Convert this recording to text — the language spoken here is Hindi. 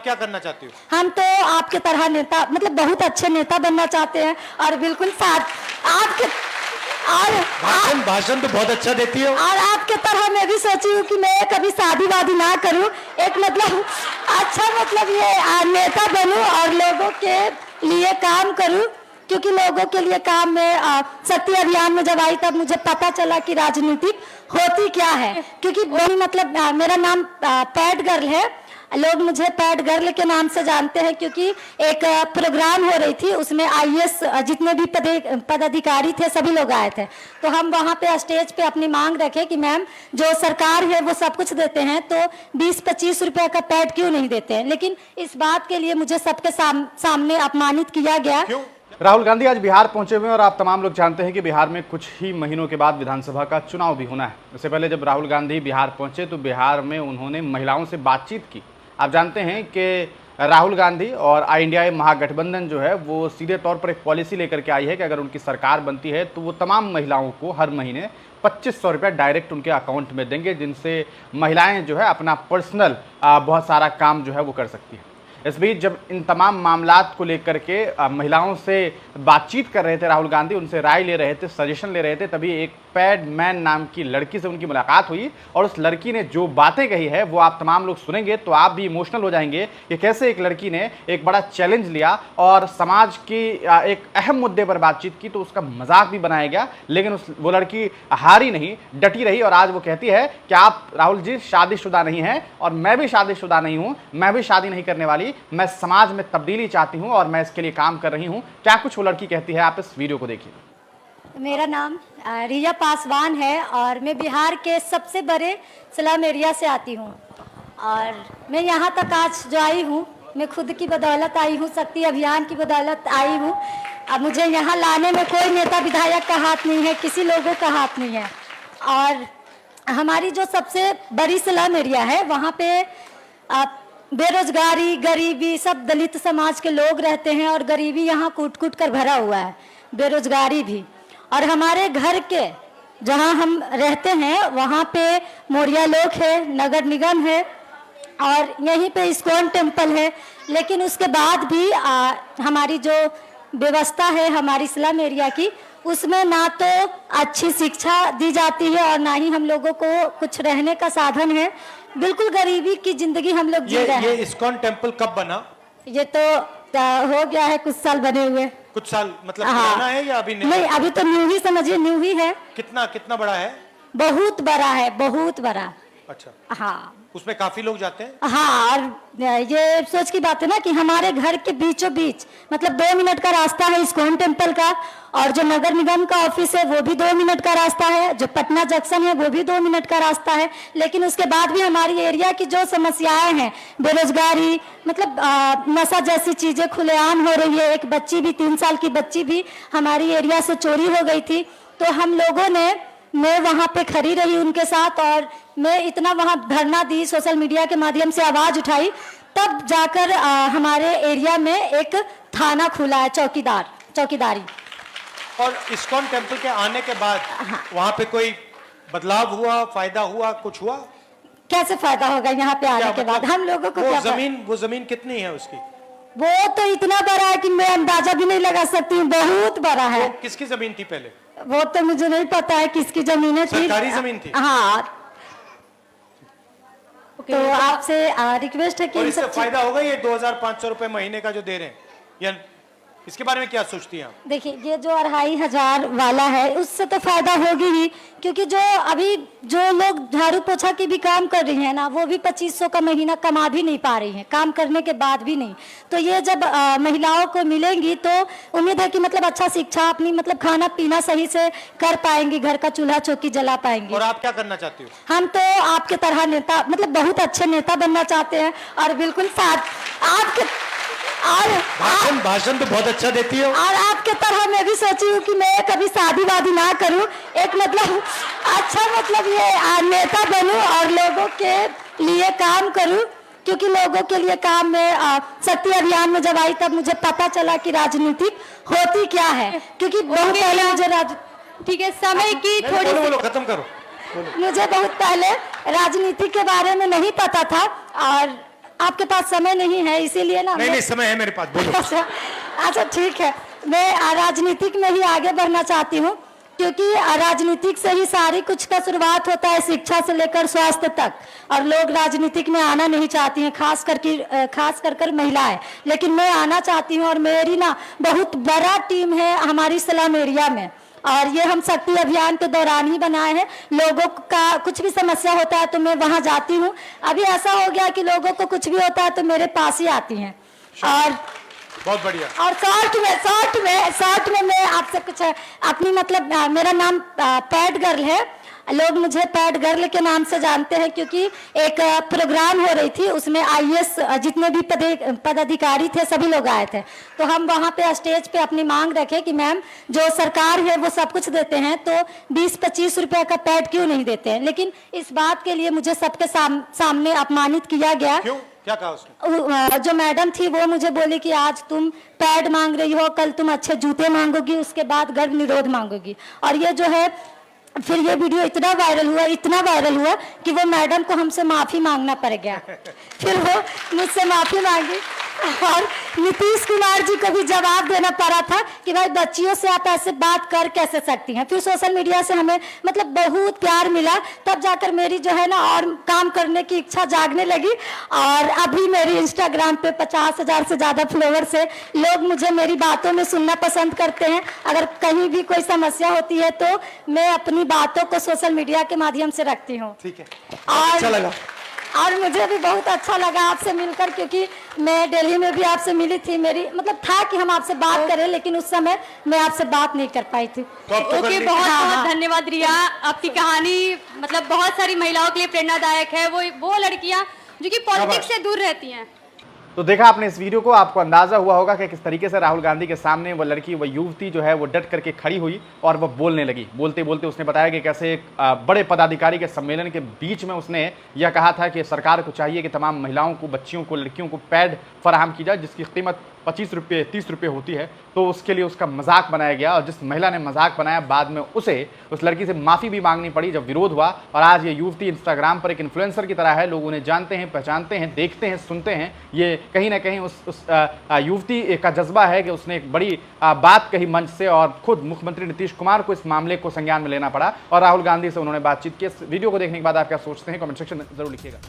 क्या करना चाहती हो? हम तो आपके तरह नेता, मतलब बहुत अच्छे नेता बनना चाहते हैं और बिल्कुल साथ आपके और भाषण तो बहुत अच्छा देती हो। और आपके तरह मैं भी सोची हूँ कि मैं कभी शादी वादी ना करूँ, एक मतलब अच्छा मतलब ये नेता बनूँ और लोगों के लिए काम करूँ, क्योंकि लोगों के लिए काम में शक्ति अभियान में जब आई तब मुझे पता चला कि राजनीति होती क्या है। क्योंकि वही मतलब मेरा नाम पैड गर्ल है, लोग मुझे पैड गर्ल के नाम से जानते हैं, क्योंकि एक प्रोग्राम हो रही थी, उसमें आईएएस जितने भी पदाधिकारी थे सभी लोग आए थे। तो हम वहाँ पे स्टेज पे अपनी मांग रखे कि मैम जो सरकार है वो सब कुछ देते हैं तो 20-25 रुपए का पैड क्यों नहीं देते हैं। लेकिन इस बात के लिए मुझे सबके सामने अपमानित किया गया। क्यों? राहुल गांधी आज बिहार पहुंचे हुए हैं और आप तमाम लोग जानते हैं कि बिहार में कुछ ही महीनों के बाद विधानसभा का चुनाव भी होना है। इससे पहले जब राहुल गांधी बिहार पहुंचे तो बिहार में उन्होंने महिलाओं से बातचीत की। आप जानते हैं कि राहुल गांधी और आई इंडिया महागठबंधन जो है वो सीधे तौर पर एक पॉलिसी लेकर के आई है कि अगर उनकी सरकार बनती है तो वो तमाम महिलाओं को हर महीने 2500 रुपये डायरेक्ट उनके अकाउंट में देंगे, जिनसे महिलाएं जो है अपना पर्सनल बहुत सारा काम जो है वो कर सकती हैं। इस बीच जब इन तमाम मामलात को लेकर के महिलाओं से बातचीत कर रहे थे राहुल गांधी, उनसे राय ले रहे थे, सजेशन ले रहे थे, तभी एक पैड मैन नाम की लड़की से उनकी मुलाकात हुई और उस लड़की ने जो बातें कही है वो आप तमाम लोग सुनेंगे तो आप भी इमोशनल हो जाएंगे कि कैसे एक लड़की ने एक बड़ा चैलेंज लिया और समाज की एक अहम मुद्दे पर बातचीत की तो उसका मजाक भी बनाया गया, लेकिन वो लड़की हारी नहीं, डटी रही और आज वो कहती है कि आप राहुल जी शादीशुदा नहीं हैं और मैं भी शादीशुदा नहीं हूं, मैं भी शादी नहीं करने वाली, मैं समाज में तब्दीली चाहती हूं और मैं इसके लिए काम कर रही हूं। क्या कुछ वो लड़की कहती है, आप इस वीडियो को देखिए। मेरा नाम रिया पासवान है और मैं बिहार के सबसे बड़े स्लम एरिया से आती हूँ और मैं यहाँ तक आज जो आई हूँ मैं खुद की बदौलत आई हूँ, शक्ति अभियान की बदौलत आई हूँ। अब मुझे यहाँ लाने में कोई नेता विधायक का हाथ नहीं है, किसी लोगों का हाथ नहीं है। और हमारी जो सबसे बड़ी स्लम एरिया है वहाँ पे बेरोजगारी, गरीबी, सब दलित समाज के लोग रहते हैं और गरीबी यहाँ कूट कूट कर भरा हुआ है, बेरोजगारी भी। और हमारे घर के जहाँ हम रहते हैं वहाँ पे मोरिया लोक है, नगर निगम है और यहीं पे इस्कॉन टेम्पल है। लेकिन उसके बाद भी हमारी जो व्यवस्था है हमारी स्लम एरिया की, उसमें ना तो अच्छी शिक्षा दी जाती है और ना ही हम लोगों को कुछ रहने का साधन है। बिल्कुल गरीबी की जिंदगी हम लोग जी रहे हैं। ये इस्कॉन टेम्पल कब बना? ये तो हो गया है कुछ साल बने हुए। कुछ साल मतलब पुराना है या अभी नहीं, अभी तो न्यू ही समझिए, न्यू ही है। कितना बड़ा है? बहुत बड़ा है, बहुत बड़ा। अच्छा, हाँ, उसमें काफी लोग जाते हैं। हाँ, और ये सोच की बात है ना कि हमारे घर के बीचों बीच मतलब 2 मिनट का रास्ता है इस्कॉन टेम्पल का, और जो नगर निगम का ऑफिस है वो भी 2 मिनट का रास्ता है, जो पटना जंक्शन है वो भी 2 मिनट का रास्ता है। लेकिन उसके बाद भी हमारी एरिया की जो समस्याएं हैं, बेरोजगारी, मतलब नशा जैसी चीजें खुलेआम हो रही है। एक बच्ची भी, 3 साल की बच्ची भी हमारी एरिया से चोरी हो गई थी। तो हम लोगों ने, मैं वहाँ पे खड़ी रही उनके साथ और मैं इतना वहाँ धरना दी, सोशल मीडिया के माध्यम से आवाज उठाई, तब जाकर हमारे एरिया में एक थाना खुला है, चौकीदारी। और इस्कॉन टेम्पल के आने के बाद वहाँ पे कोई बदलाव हुआ, फायदा हुआ, कुछ हुआ? कैसे फायदा होगा यहाँ पे आने के बाद? हम लोगों को वो जमीन कितनी है उसकी? वो तो इतना बड़ा है कि मैं अंदाजा भी नहीं लगा सकती हूँ, बहुत बड़ा है। किसकी जमीन थी पहले? वो तो मुझे नहीं पता है किसकी जमीनें थी। सरकारी जमीन थी? हाँ। तो आपसे रिक्वेस्ट है कि और इससे फायदा होगा ये 2500 रुपए महीने का जो दे रहे हैं, या इसके बारे में क्या सोचती हैं आप? देखिए, ये जो 2500 वाला है उससे तो फायदा होगी ही, क्योंकि जो अभी जो लोग झाड़ू पोछा की भी काम कर रही हैं ना, वो भी 2500 का महीना कमा भी नहीं पा रही हैं, काम करने के बाद भी नहीं। तो ये जब महिलाओं को मिलेंगी तो उम्मीद है कि मतलब अच्छा शिक्षा, अपनी मतलब खाना पीना सही से कर पाएंगी, घर का चूल्हा चौकी जला पाएंगी। और आप क्या करना चाहती हो? हम तो आपके तरह नेता, मतलब बहुत अच्छे नेता बनना चाहते हैं और बिल्कुल साथ आपके, और भाषण तो बहुत अच्छा देती हो। और आपके तरह मैं भी सोची हूँ कि मैं कभी शादी वादी ना करूँ, एक मतलब अच्छा मतलब ये नेता बनूँ और लोगों के लिए काम करूँ, क्योंकि लोगों के लिए काम में शक्ति अभियान में जब आई तब मुझे पता चला कि राजनीति होती क्या है। क्योंकि बहुत पहले मुझे ठीक है, समय की थोड़ी बोलो, खत्म करो। मुझे बहुत पहले राजनीति के बारे में नहीं पता था और आपके पास समय नहीं है इसीलिए ना नहीं नहीं, समय है मेरे पास, बोलो। अच्छा ठीक है, मैं राजनीतिक में ही आगे बढ़ना चाहती हूँ, क्योंकि राजनीतिक से ही सारी कुछ का शुरुआत होता है, शिक्षा से लेकर स्वास्थ्य तक। और लोग राजनीतिक में आना नहीं चाहती हैं, खास कर महिलाएं, लेकिन मैं आना चाहती हूँ। और मेरी ना बहुत बड़ा टीम है हमारी स्लम एरिया में, और ये हम शक्ति अभियान के दौरान ही बनाए हैं। लोगों का कुछ भी समस्या होता है तो मैं वहाँ जाती हूँ। अभी ऐसा हो गया कि लोगों को कुछ भी होता है तो मेरे पास ही आती हैं। और बहुत बढ़िया। और शॉर्ट में मैं आपसे कुछ अपनी मतलब मेरा नाम पैड गर्ल है, लोग मुझे पैड गर्ल के नाम से जानते हैं, क्योंकि एक प्रोग्राम हो रही थी, उसमें IAS जितने भी पदाधिकारी थे सभी लोग आए थे। तो हम वहाँ पे स्टेज पे अपनी मांग रखे कि मैम जो सरकार है वो सब कुछ देते हैं तो 20-25 रुपए का पैड क्यों नहीं देते हैं। लेकिन इस बात के लिए मुझे सबके सामने अपमानित किया गया। क्यों, क्या कहा उसने? जो मैडम थी वो मुझे बोली कि आज तुम पैड मांग रही हो, कल तुम अच्छे जूते मांगोगी, उसके बाद गर्भ निरोध मांगोगी। और ये जो है फिर ये वीडियो इतना वायरल हुआ कि वो मैडम को हमसे माफी मांगना पड़ गया। फिर वो मुझसे माफी मांगी और नीतीश कुमार जी को भी जवाब देना पड़ा था कि भाई बच्चियों से आप ऐसे बात कर कैसे सकती हैं। फिर सोशल मीडिया से हमें मतलब बहुत प्यार मिला, तब जाकर मेरी जो है ना और काम करने की इच्छा जागने लगी। और अभी मेरी इंस्टाग्राम पे 50,000 से ज़्यादा फॉलोअर्स है। लोग मुझे मेरी बातों में सुनना पसंद करते हैं। अगर कहीं भी कोई समस्या होती है तो मैं अपनी बातों को सोशल मीडिया के माध्यम से रखती हूँ। ठीक है, और अच्छा लगा। और मुझे भी बहुत अच्छा लगा आपसे मिलकर, क्योंकि मैं दिल्ली में भी आपसे मिली थी। मेरी मतलब था कि हम आपसे बात करें, लेकिन उस समय मैं आपसे बात नहीं कर पाई थी। तो अब तो कर ओके, ली। बहुत हाँ, बहुत हाँ। धन्यवाद रिया। आपकी कहानी मतलब बहुत सारी महिलाओं के लिए प्रेरणादायक है। वो लड़कियां जो कि पॉलिटिक्स से दूर रहती हैं। तो देखा आपने इस वीडियो को, आपको अंदाजा हुआ होगा कि किस तरीके से राहुल गांधी के सामने वो लड़की, वो युवती जो है वो डट करके खड़ी हुई और वो बोलने लगी। बोलते बोलते उसने बताया कि कैसे एक बड़े पदाधिकारी के सम्मेलन के बीच में उसने यह कहा था कि सरकार को चाहिए कि तमाम महिलाओं को, बच्चियों को, लड़कियों को पैड फराहम की जाए, जिसकी कीमत 25 रुपये 30 रुपये होती है। तो उसके लिए उसका मजाक बनाया गया, और जिस महिला ने मजाक बनाया बाद में उसे उस लड़की से माफ़ी भी मांगनी पड़ी जब विरोध हुआ। और आज ये युवती इंस्टाग्राम पर एक इन्फ्लुएंसर की तरह है, लोग उन्हें जानते हैं, पहचानते हैं, देखते हैं, सुनते हैं। ये कहीं ना कहीं उस युवती का जज्बा है कि उसने एक बड़ी बात कही मंच से, और खुद मुख्यमंत्री नीतीश कुमार को इस मामले को संज्ञान में लेना पड़ा और राहुल गांधी से उन्होंने बातचीत की। इस वीडियो को देखने के बाद आप क्या सोचते हैं कमेंट सेक्शन में जरूर लिखिएगा।